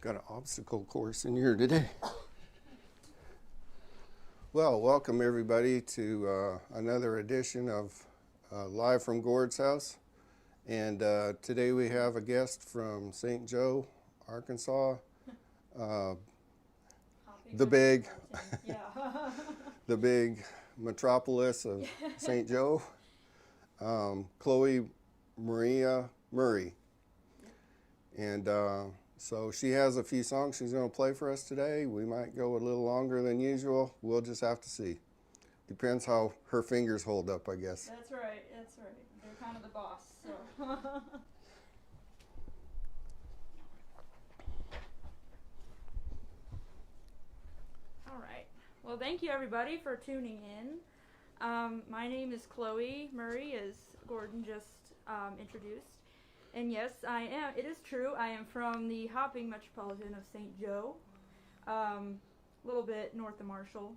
Got an obstacle course in here today. Well, welcome everybody to another edition of Live from Gord's house. And today we have a guest from St. Joe, Arkansas. The big, the big metropolis of St. Joe, Chloe Maria Murray. And so she has a few songs she's going to play for us today. We might go a little longer than usual. We'll just have to see. Depends how her fingers hold up, I guess. That's right. They're kind of the boss. So. All right. Well, thank you everybody for tuning in. My name is Chloe Murray, as Gordon just introduced. And yes, I am. It is true. I am from the hopping metropolitan of St. Joe, a little bit north of Marshall,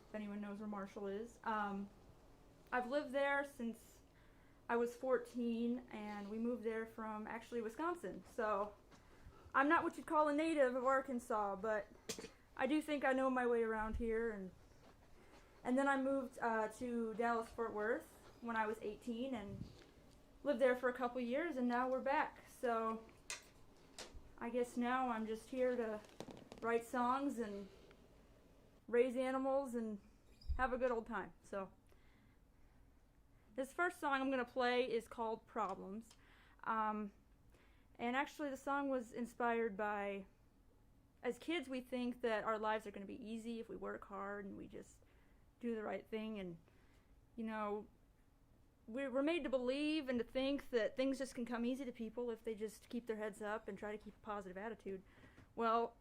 if anyone knows where Marshall is. I've lived there since I was 14, and we moved there from actually Wisconsin. So I'm not what you'd call a native of Arkansas, but I do think I know my way around here. And then I moved to Dallas-Fort Worth when I was 18, and lived there for a couple years, and now we're back. So I guess now I'm just here to write songs and raise animals and have a good old time. So this first song I'm going to play is called Problems. And actually the song was inspired by, as kids we think that our lives are going to be easy if we work hard and we just do the right thing, and you know, we're made to believe and to think that things just can come easy to people if they just keep their heads up and try to keep a positive attitude. Well,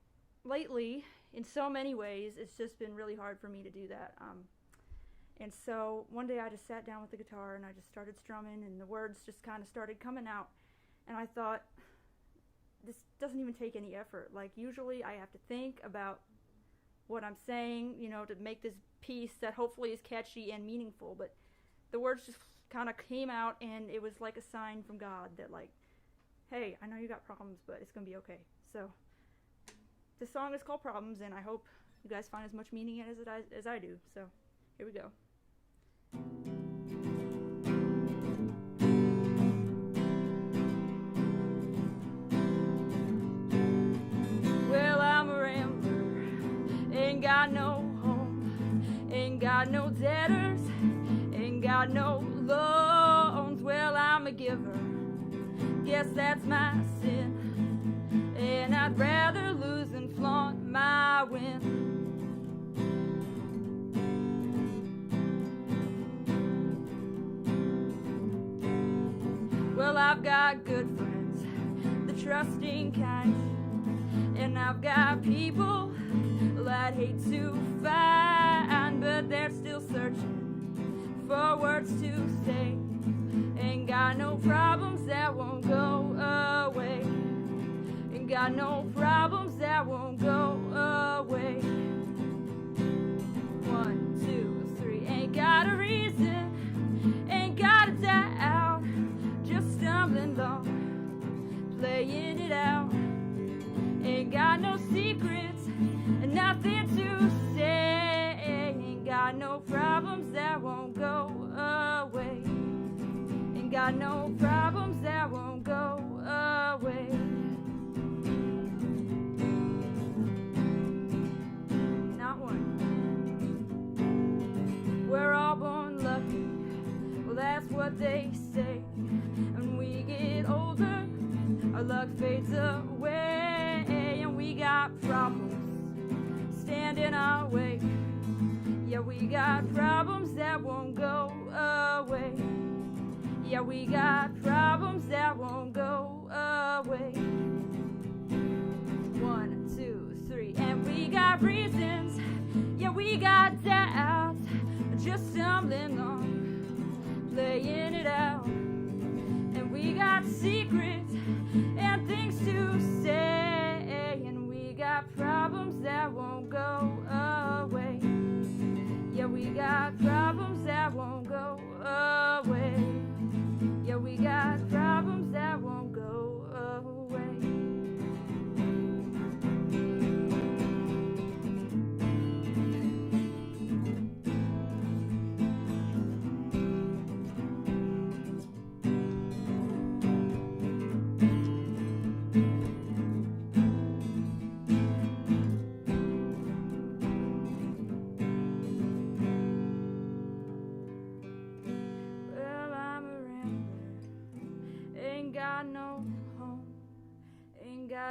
lately, in so many ways, it's just been really hard for me to do that. And so one day I just sat down with the guitar and I just started strumming, and the words just kind of started coming out. And I thought, this doesn't even take any effort. Like, usually I have to think about what I'm saying, you know, to make this piece that hopefully is catchy and meaningful. But the words just kind of came out, and it was like a sign from God that, like, hey, I know you got problems, but it's gonna be okay. So the song is called Problems, and I hope you guys find as much meaning in it as I do. So here we go. Well, I'm a rambler, ain't got no home, ain't got no debtors, ain't got no loans. Well, I'm a giver, guess that's my sin, and I'd rather lose than flaunt my win. Well, I've got good friends, the trusting kind, and I've got people I'd hate to find, but they're still searching for words to say. Ain't got no problems that won't go away. Ain't got no problems that won't go away. 1, 2, 3. Ain't got a reason, ain't got a doubt, just stumbling along, playing it out. Ain't got no secrets and nothing to say. Ain't got no problems that won't go away. Ain't got no problems that won't go away. Not one. We're all born lucky, well that's what they say. When we get older, our luck fades away, and we got problems stand in our way. Yeah, we got problems that won't go away. Yeah, we got problems that won't go away. 1, 2, 3. And we got reasons, yeah, we got doubts, just stumbling on, playing it out. And we got secrets and things to say, and we got problems that won't go away. Yeah, we got problems that won't go away. Yeah, we got problems that won't go away.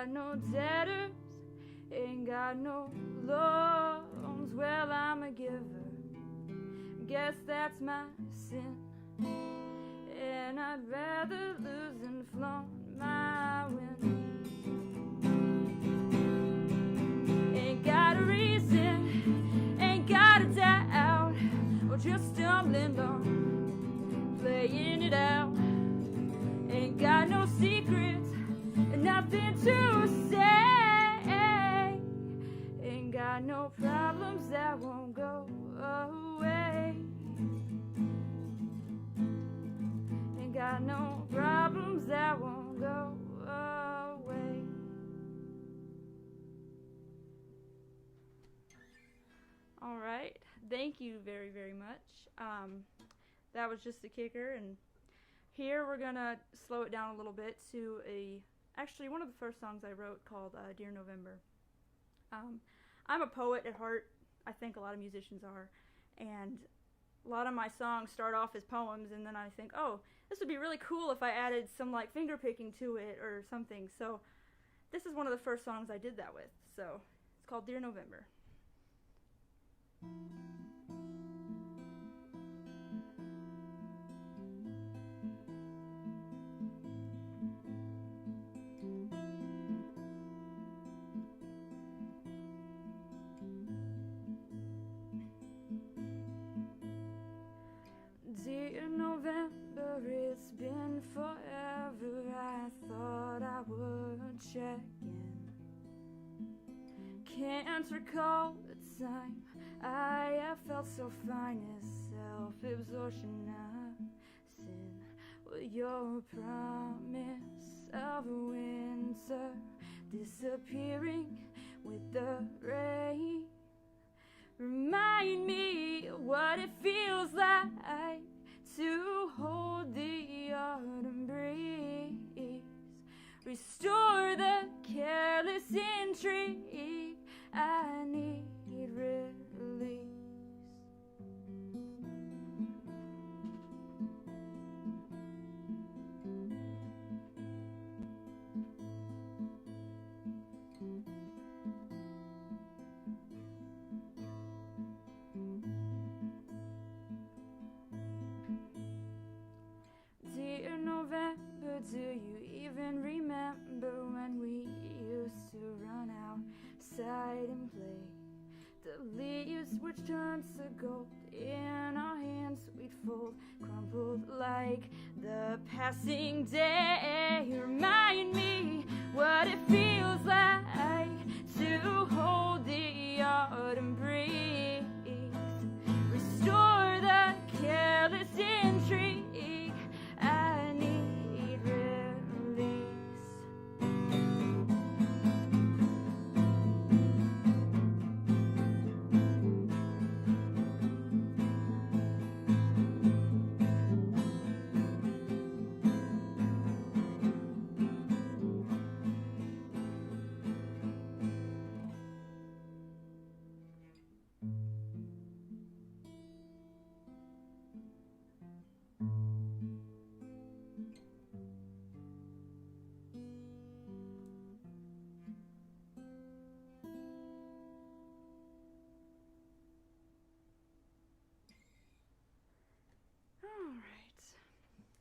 got no debtors, ain't got no loans. Well, I'm a giver, guess that's my sin. And I'd rather lose than flaunt my win. Ain't got a reason, ain't got a doubt, or just stumbling along, playing it out. Ain't got no secrets, and nothing to say. Ain't got no problems that won't go away. Ain't got no problems that won't go away. All right, thank you very, very much. That was just the kicker, and here we're gonna slow it down a little bit to actually one of the first songs I wrote called Dear November. I'm a poet at heart. I think a lot of musicians are, and a lot of my songs start off as poems, and then I think, oh, this would be really cool if I added some like finger picking to it or something. So this is one of the first songs I did that with. So it's called Dear November. Dear November, it's been forever. I thought I would check in. Can't recall the time I have felt so fine as self-absorption of sin. Well, your promise of winter disappearing with the rain. Remind me what it feels like to hold the autumn breeze. Restore the careless intrigue. I need release. Dear November, do you even remember when we used to run outside and play? The leaves which turned to gold in our hands we'd fold, crumpled like the passing day. Remind me what it feels like to hold the autumn breeze. Restore the careless intrigue. I need release.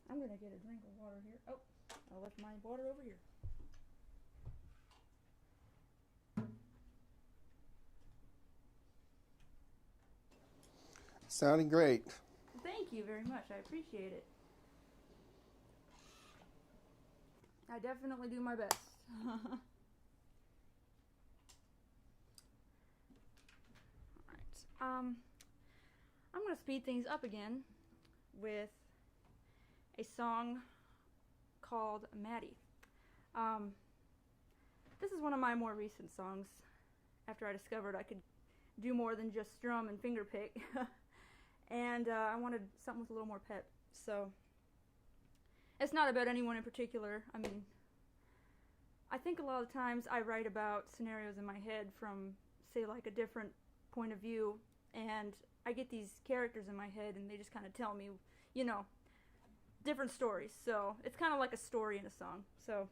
I'm gonna get a drink of water here. Oh, I left my water over here. Sounding great. Thank you very much. I appreciate it. I definitely do my best. Alright. I'm gonna speed things up again with a song called Maddie. This is one of my more recent songs after I discovered I could do more than just strum and finger pick. And I wanted something with a little more pep. So it's not about anyone in particular. I mean, I think a lot of times I write about scenarios in my head from, say, like a different point of view, and I get these characters in my head and they just kind of tell me, you know, different stories. So it's kind of like a story in a song. So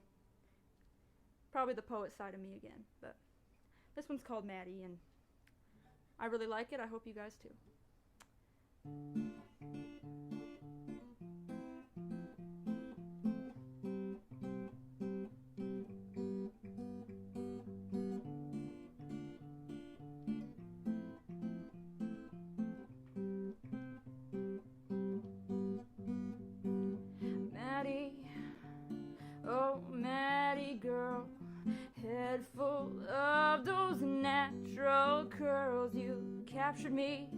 probably the poet side of me again. But this one's called Maddie, and I really like it. I hope you guys too. Maddie, oh Maddie girl, head full of those natural curls. You captured me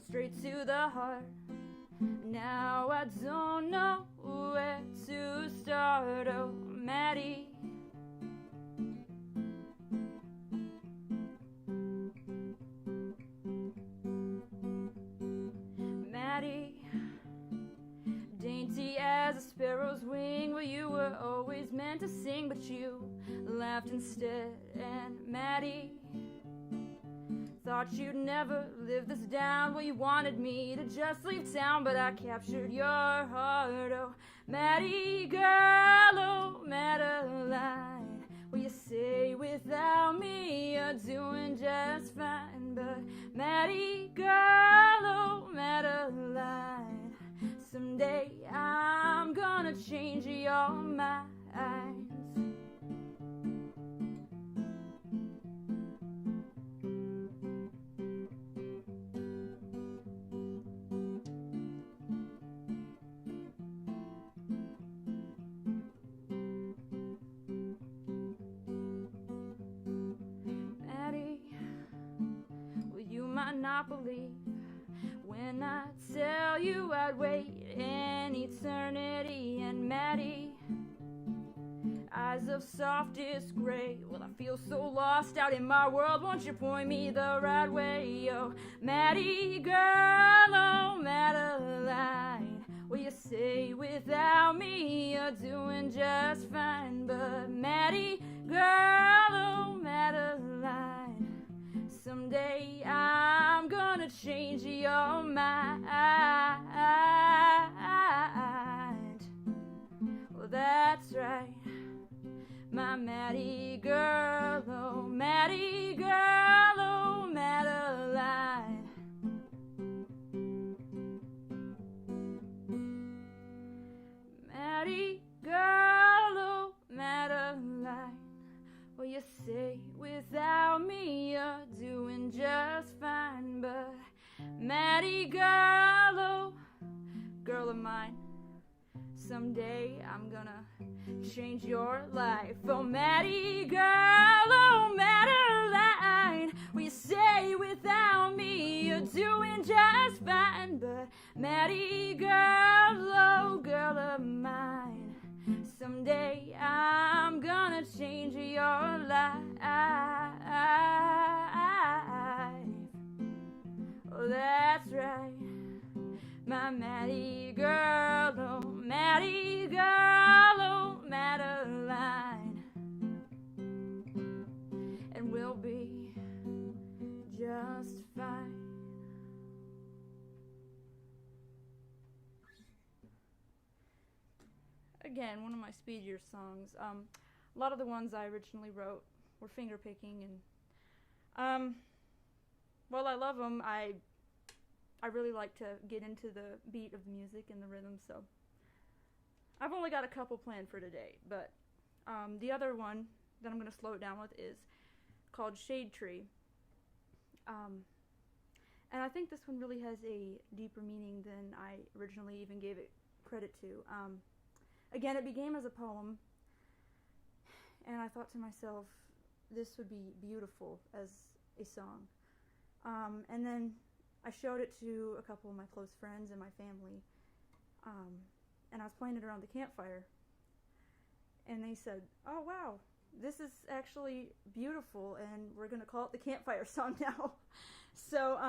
straight to the heart. Now I don't know where to start. Oh Maddie, Maddie, dainty as a sparrow's wing. Well, you were always meant to sing, but you laughed instead. And Maddie, thought you'd never live this down. Well, you wanted me to just leave town, but I captured your heart. Oh Maddie girl, oh Madeline, well, you say without me you're doing just fine. But Maddie girl, oh Madeline, someday I'm gonna change your mind. Maddie, well, you might not believe when I tell you I'd wait an eternity. And Maddie, eyes of softest gray, well, I feel so lost out in my world. Won't you point me the right way? Oh Maddie girl, oh Madeline, well, you say without me you're doing just fine. But Maddie girl, oh Madeline, someday I'm gonna change your mind. Well, that's right, my Maddie girl, oh Maddie girl, oh Madeline. Maddie girl, oh Madeline, well, you say without me you're doing just fine. But Maddie girl, oh girl of mine, someday I'm gonna change your life. Oh Maddie girl, oh Madeline, well, you say without me you're doing just fine. But Maddie girl, oh girl of mine, someday I'm gonna change your life. Oh, that's right, my Maddie girl, oh Maddie girl, oh Madeline, and we'll be just fine. Again, one of my speedier songs. A lot of the ones I originally wrote were finger picking, and while I love them, I really like to get into the beat of the music and the rhythm, so I've only got a couple planned for today. But the other one that I'm going to slow it down with is called Shade Tree. And I think this one really has a deeper meaning than I originally even gave it credit to. Again, it began as a poem, and I thought to myself, this would be beautiful as a song. And then I showed it to a couple of my close friends and my family, and I was playing it around the campfire, and they said, oh wow, this is actually beautiful, and we're going to call it the campfire song now. So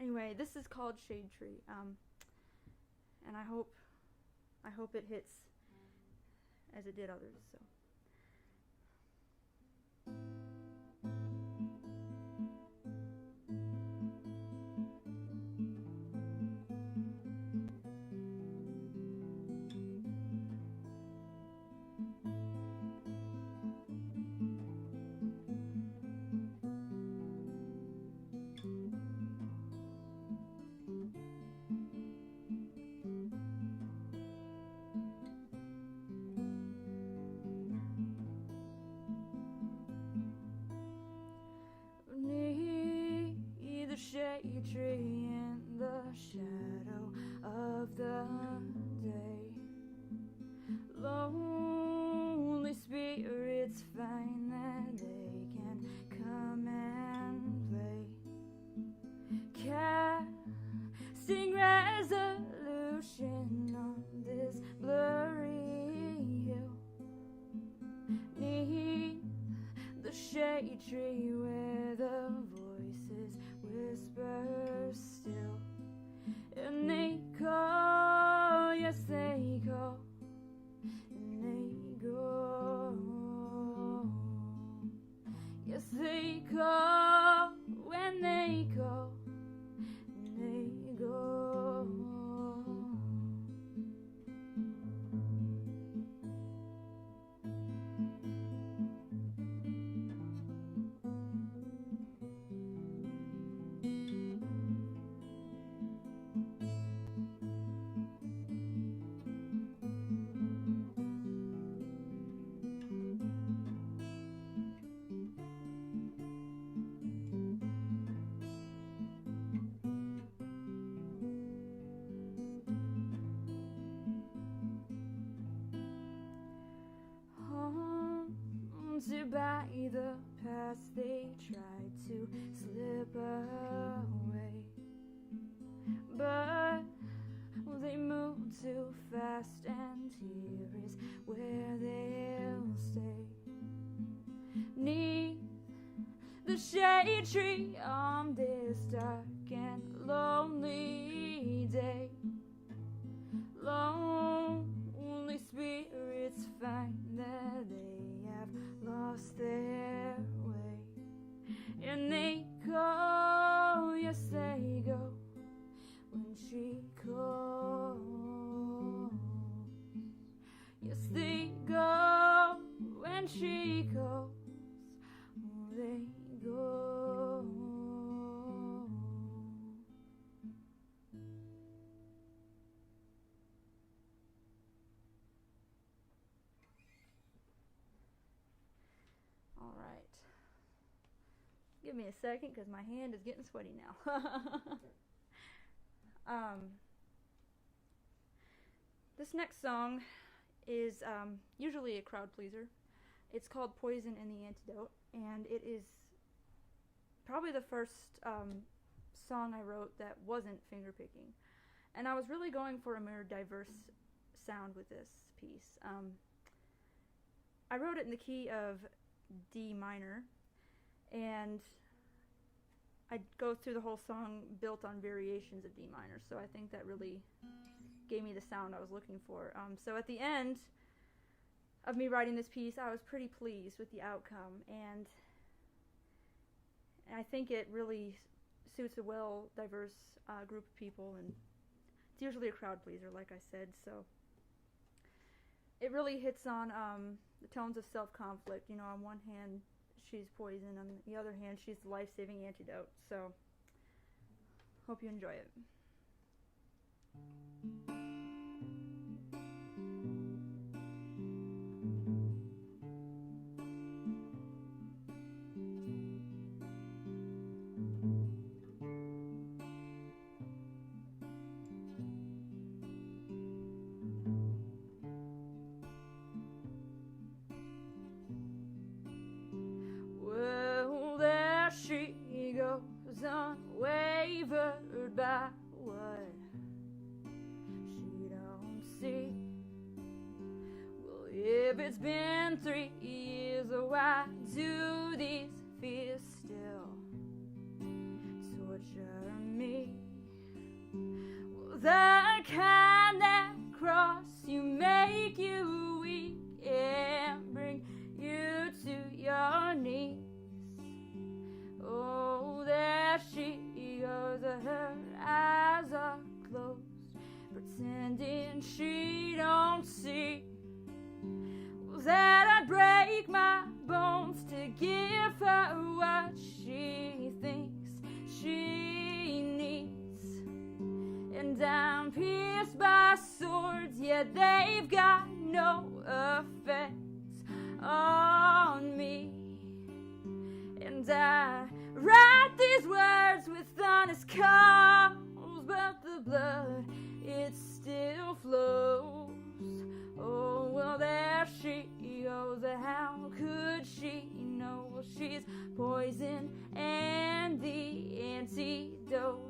anyway, this is called Shade Tree, and I hope it hits as it did others. So. tree in the shadow of the day. Lonely spirits find that they can come and play, casting resolution on this blurry hill. Neath the shade tree where the voices whisper still, and they call, yes they call, and they go, yes they call when they call, and they go. Haunted by the past, they tried to slip away, but they moved too fast, and here is where they'll stay. Neath the shade tree on this dark and lonely day, lonely spirits find that they have lost their way, and they go, yes they go, when she calls, yes they go, when she calls, oh, they go. All right. Give me a second because my hand is getting sweaty now. This next song is usually a crowd pleaser. It's called Poison and the Antidote, and it is probably the first song I wrote that wasn't fingerpicking. And I was really going for a more diverse sound with this piece. I wrote it in the key of D minor, and I go through the whole song built on variations of D minor, so I think that really gave me the sound I was looking for. So at the end of me writing this piece, I was pretty pleased with the outcome, and I think it really suits a diverse group of people, and it's usually a crowd pleaser, like I said, so it really hits on the tones of self-conflict. You know, on one hand, she's poison, on the other hand, she's the life-saving antidote, so hope you enjoy it. She goes unwavered by what she don't see. Well, if it's been 3 years, why do these fears still torture me? Well, the kind that cross you, make you weak, and bring you to your knees. Oh, there she goes, her eyes are closed, pretending she don't see. That I'd break my bones to give her what she thinks she needs. And I'm pierced by swords, yet they've got no effect on me. And I write these words with honest cause, but the blood, it still flows. Oh, well, there she goes. How could she know? Well, she's poison and the antidote.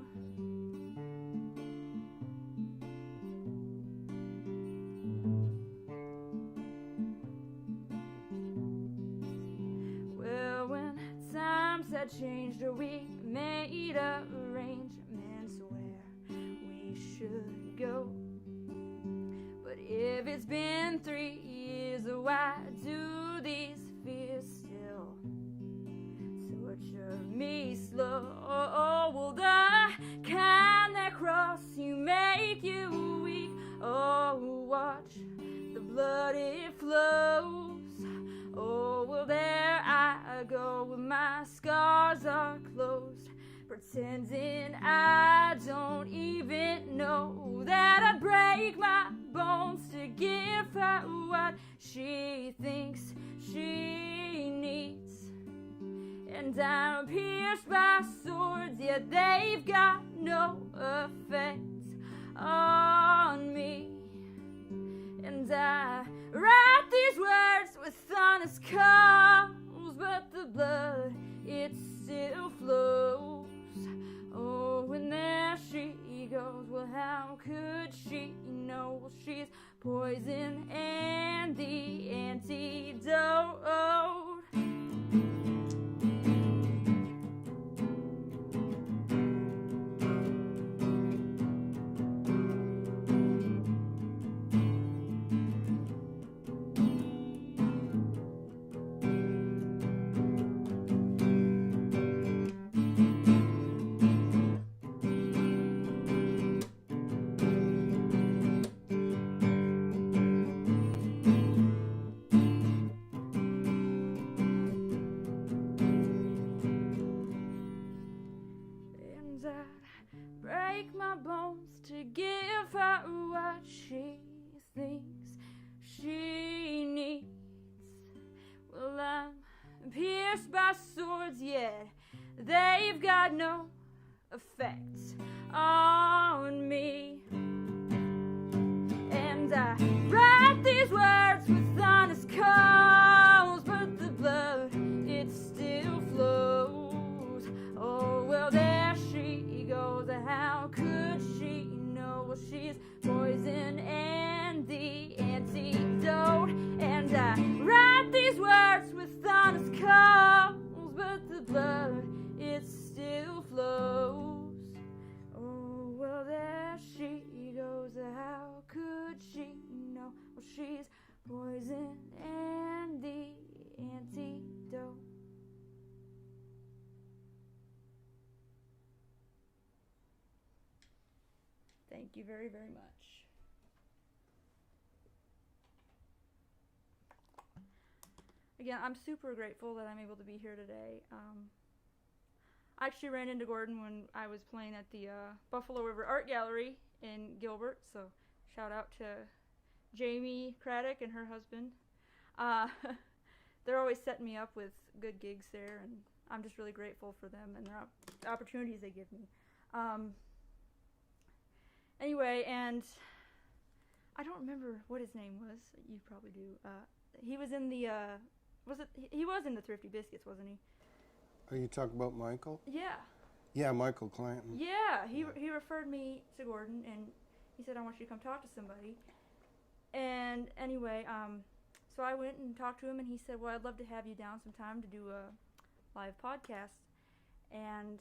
Well, when times had changed, we made arrangements where we should go. But if it's been 3 years, why do these fears still torture me slow? Oh, well, the kind that cross you make you weak. Oh, watch the blood, it flows. Oh, well, there I go with my scars are closed, pretending I don't even know that I'd break my bones to give her what she thinks she needs. And I'm pierced by swords, yet they've got no effect on me. And I write these words with honest cause, but the blood, it still flows. Oh, and there she goes. Well, how could she know? Well, she's poison and the antidote. Break my bones to give her what she thinks she needs. Well, I'm pierced by swords, yet they've got no effect on me. And I write these words with honest cause, but the blood, it still flows. Oh, well, there she goes. How could she know? Well, she's poison and the antidote. And I write these words with honest cause, but the blood, it still flows. Oh, well, there she goes. How could she know? Well, she's poison and the antidote. Thank you very, very much. Again, I'm super grateful that I'm able to be here today. I actually ran into Gordon when I was playing at the Buffalo River Art Gallery in Gilbert, so shout out to Jamie Craddock and her husband. They're always setting me up with good gigs there, and I'm just really grateful for them and the opportunities they give me. Anyway, and I don't remember what his name was. You probably do. He was in the, he was in the Thrifty Biscuits, wasn't he? Are you talking about Michael? Yeah. Yeah, Michael Clanton. Yeah, he referred me to Gordon, and he said, I want you to come talk to somebody. And anyway, so I went and talked to him, and he said, well, I'd love to have you down sometime to do a live podcast. And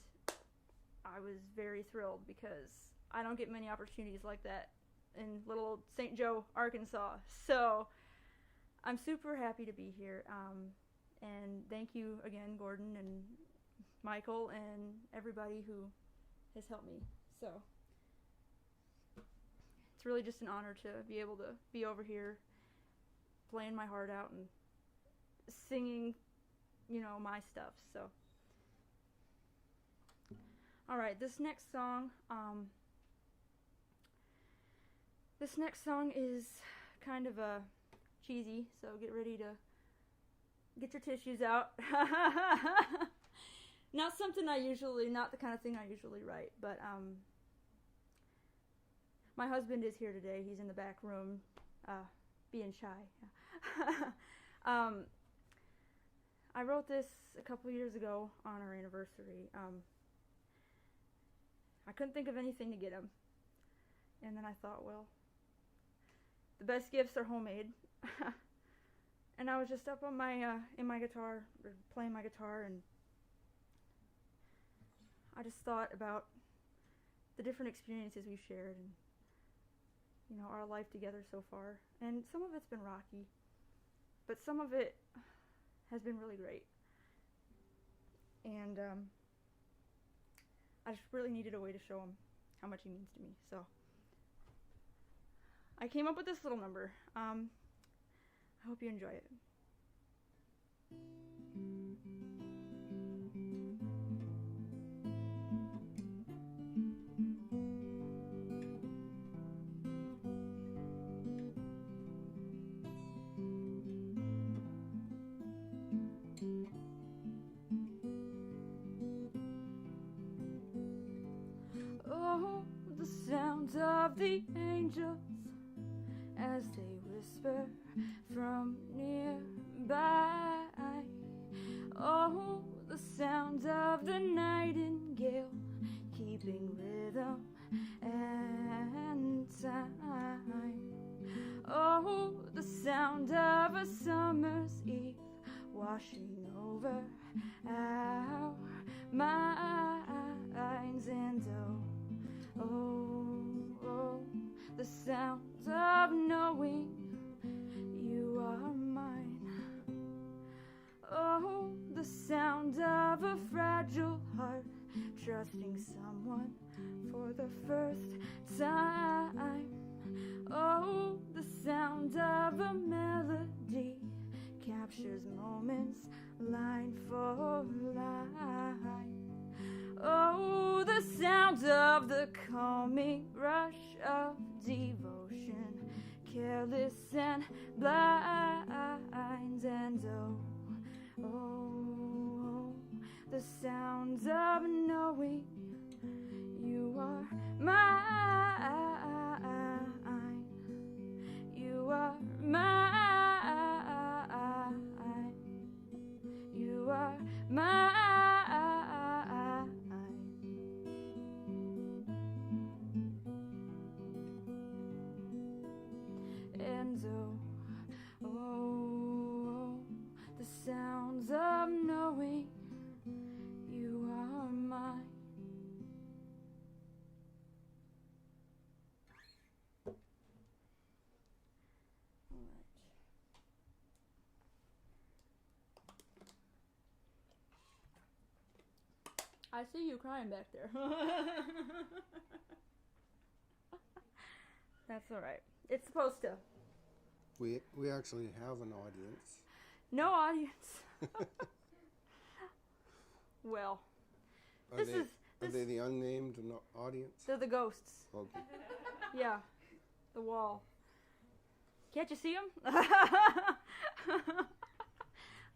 I was very thrilled because I don't get many opportunities like that in little old St. Joe, Arkansas. So I'm super happy to be here. And thank you again, Gordon and Michael and everybody who has helped me. So it's really just an honor to be able to be over here playing my heart out and singing, you know, my stuff. So all right, this next song is kind of cheesy, so get ready to get your tissues out. not the kind of thing I usually write, but my husband is here today. He's in the back room, being shy. I wrote this a couple years ago on our anniversary. I couldn't think of anything to get him, and then I thought, well, the best gifts are homemade. And I was just up on my in my guitar, or playing my guitar, and I just thought about the different experiences we've shared, and our life together so far. And some of it's been rocky, but some of it has been really great. And I just really needed a way to show him how much he means to me. So I came up with this little number. I hope you enjoy it. Oh, the sound of the angels as they whisper from nearby. Oh, the sound of the nightingale keeping rhythm and time. Oh, the sound of a summer's eve washing over our minds. And oh, the sound of knowing you are mine. Oh, the sound of a fragile heart trusting someone for the first time. Oh, the sound of a melody captures moments line for line. Oh, the sound of the calming rush of devotion, careless and blind. And oh, the sound of knowing you are mine. You are mine. You are mine. And oh, the sounds of knowing you are mine. All right. I see you crying back there. That's all right. It's supposed to. We actually have an audience. No audience. Well, Are they the unnamed audience? They're the ghosts. Okay. Yeah, the wall. Can't you see them?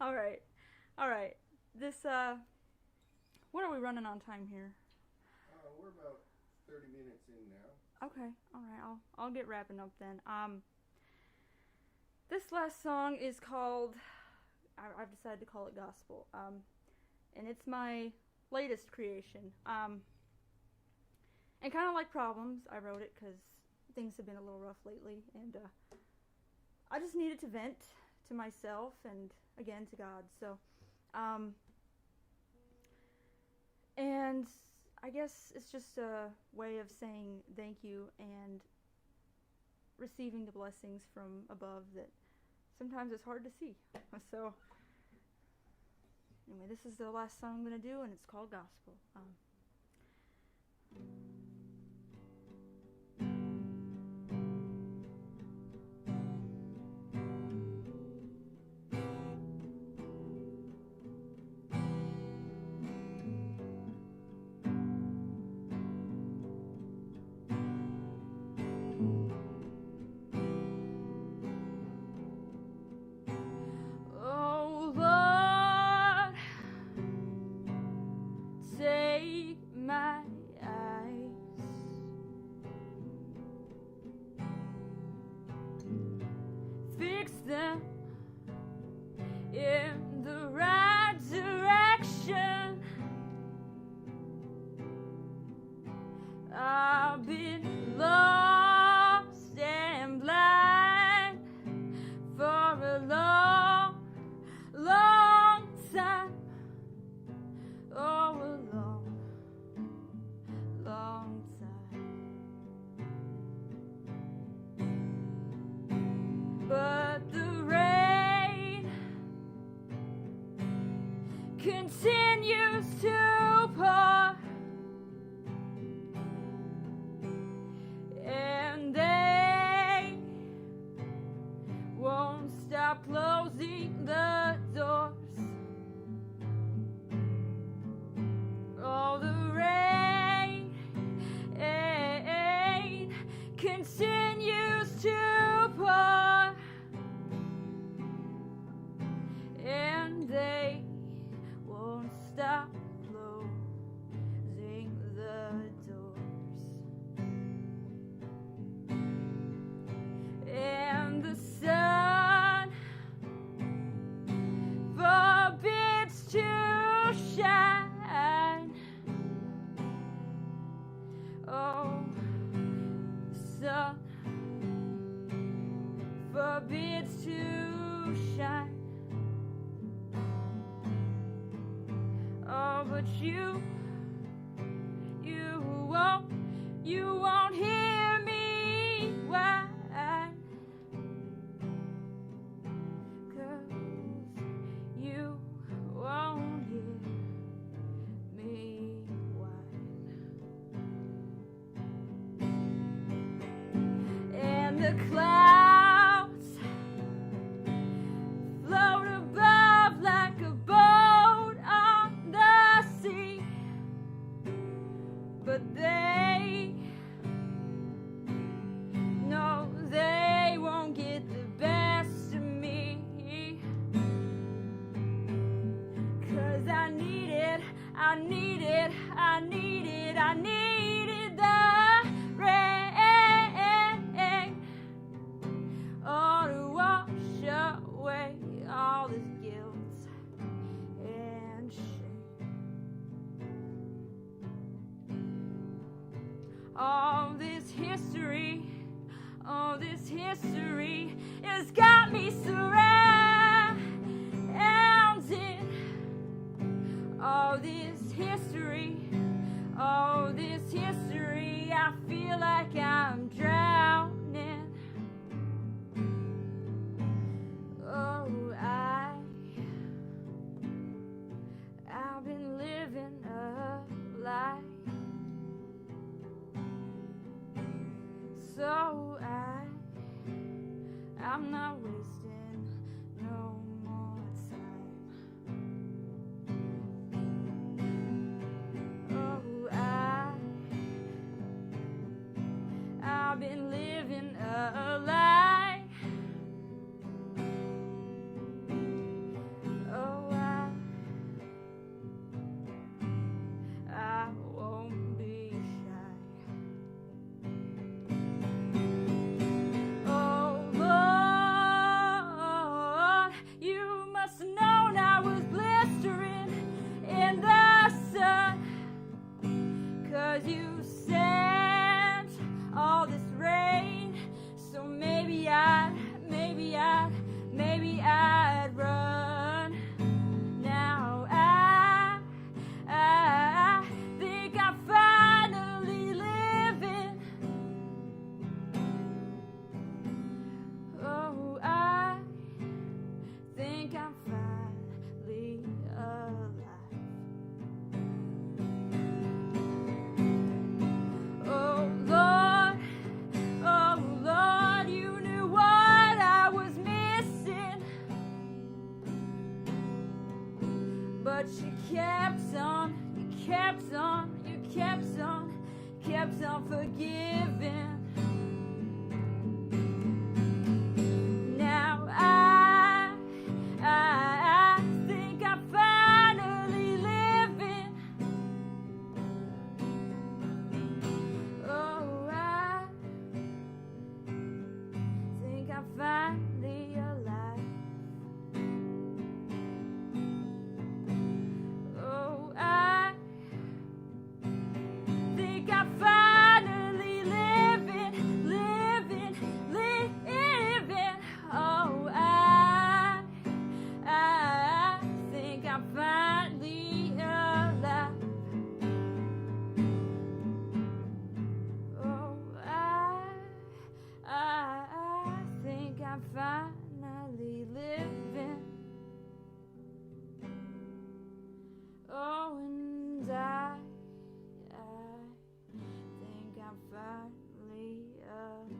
All right. This what are we running on time here? We're about 30 minutes in now. Okay. All right. I'll get wrapping up then. This last song is called. I've decided to call it Gospel. And it's my latest creation. And kind of like Problems, I wrote it because things have been a little rough lately, and I just needed to vent to myself and again to God. So, and I guess it's just a way of saying thank you and receiving the blessings from above that sometimes it's hard to see. So, anyway, this is the last song I'm going to do, and it's called Gospel. Oh Lord, I I've been lost and blind for a long, long time. Oh, a long, long time. But the rain continues to pour, and they won't stop closing the doors. Oh, the rain continues to pour, and they won't stop closing the doors. And the sun forbids to shine. Oh, the sun forbids to shine. Oh, but you won't hear me whine, 'cause you won't hear me whine. And the clouds float above like a boat on the sea, but they no, they won't get the best of me, 'cause I needed the rain, oh, to wash away all this guilt and shame. All this history has got me surrounded. All this history, I feel like I'm drowning. Oh, I've been living a lie, so I'm not wasting no more time. Oh, I've been living a lie. Oh, I won't be shy. Oh, Lord, you must have known I was blistering in the sun, 'cause you sent all this rain, so maybe I'd run. Now I think I'm finally living. Oh, I think I'm finally alive. Oh, Lord, you knew what I was missing, but you kept on forgiving. Now I think I'm finally living. Oh, I think I'm finally alive. Oh, I think I'm finally finally alive.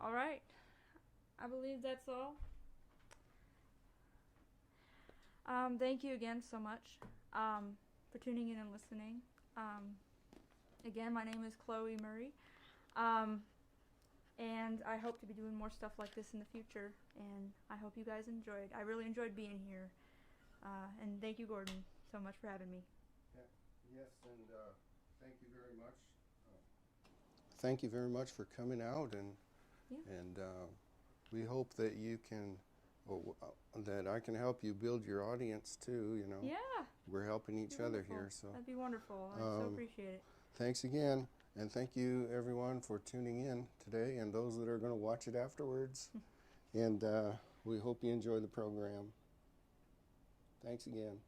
All right. I believe that's all. Thank you again so much for tuning in and listening. Again, my name is Chloe Murray, and I hope to be doing more stuff like this in the future, and I hope you guys enjoyed. I really enjoyed being here, and thank you, Gordon, so much for having me. Yes, and thank you very much. Thank you very much for coming out, and we hope that you can, that I can help you build your audience too. You know. Yeah. We're helping each other here, so. That'd be wonderful. I so appreciate it. Thanks again, and thank you everyone for tuning in today, and those that are going to watch it afterwards. And we hope you enjoy the program. Thanks again.